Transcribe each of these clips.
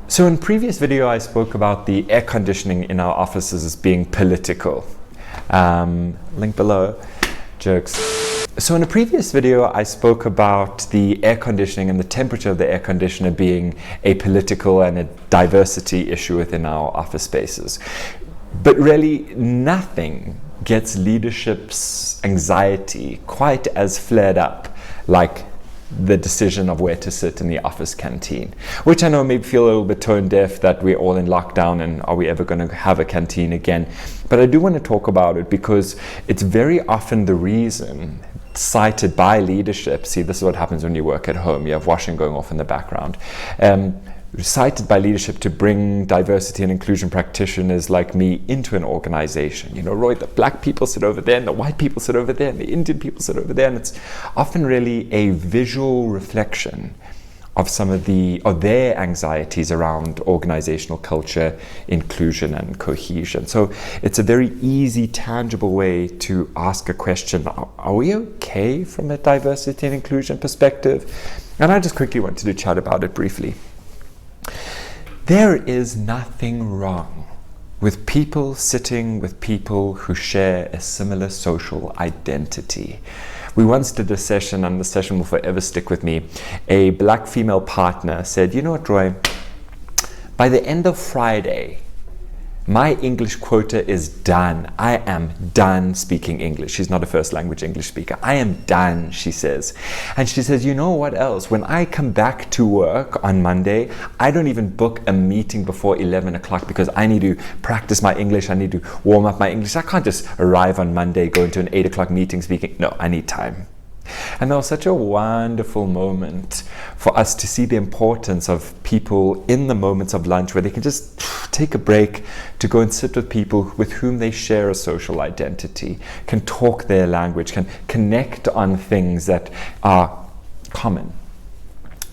So in previous video, I spoke about the air conditioning in our offices as being political. Link below, jokes. So in a previous video, I spoke about the air conditioning and the temperature of the air conditioner being a political and a diversity issue within our office spaces. But really, nothing gets leadership's anxiety quite as flared up like the decision of where to sit in the office canteen, which I know may feel a little bit tone deaf that we're all in lockdown and are we ever going to have a canteen again. But I do want to talk about it because it's very often the reason cited by leadership. See, this is what happens when you work at home. You have washing going off in the background. Cited by leadership to bring diversity and inclusion practitioners like me into an organization. You know, Roy, the black people sit over there and the white people sit over there and the Indian people sit over there, and it's often really a visual reflection of some of their anxieties around organizational culture, inclusion and cohesion. So it's a very easy, tangible way to ask a question, are we okay from a diversity and inclusion perspective? And I just quickly wanted to chat about it briefly. There is nothing wrong with people sitting with people who share a similar social identity. We once did a session, and the session will forever stick with me. A black female partner said, you know what, Roy, by the end of Friday, my English quota is done. I am done speaking English. She's not a first language English speaker. I am done, she says. And she says, you know what else? When I come back to work on Monday, I don't even book a meeting before 11 o'clock because I need to practice my English. I need to warm up my English. I can't just arrive on Monday, go into an 8 o'clock meeting speaking. No, I need time. And that was such a wonderful moment for us to see the importance of people in the moments of lunch where they can just take a break to go and sit with people with whom they share a social identity, can talk their language, can connect on things that are common.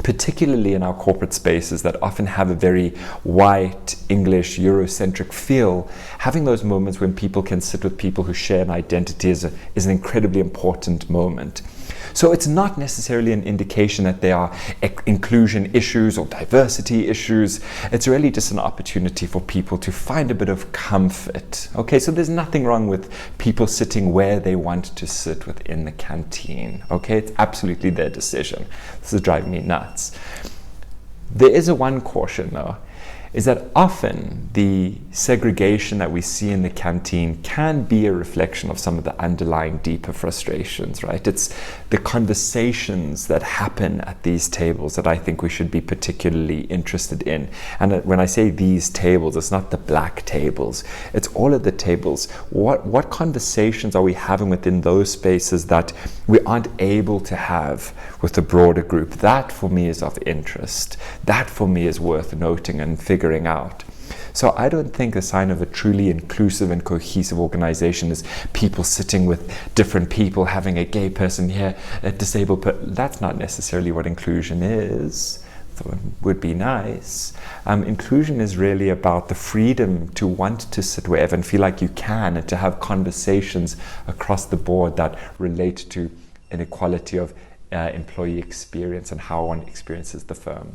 Particularly in our corporate spaces that often have a very white, English, Eurocentric feel, having those moments when people can sit with people who share an identity is an incredibly important moment. So it's not necessarily an indication that there are inclusion issues or diversity issues. It's really just an opportunity for people to find a bit of comfort. Okay, so there's nothing wrong with people sitting where they want to sit within the canteen. Okay, it's absolutely their decision. This is driving me nuts. There is a one caution though, is that often the segregation that we see in the canteen can be a reflection of some of the underlying deeper frustrations, right? It's the conversations that happen at these tables that I think we should be particularly interested in. And when I say these tables, it's not the black tables, it's all of the tables. What conversations are we having within those spaces that we aren't able to have with the broader group? That for me is of interest. That for me is worth noting and figuring out. So I don't think a sign of a truly inclusive and cohesive organization is people sitting with different people, having a gay person here, a disabled person. That's not necessarily what inclusion is. So it would be nice. Inclusion is really about the freedom to want to sit wherever and feel like you can, and to have conversations across the board that relate to inequality of employee experience and how one experiences the firm.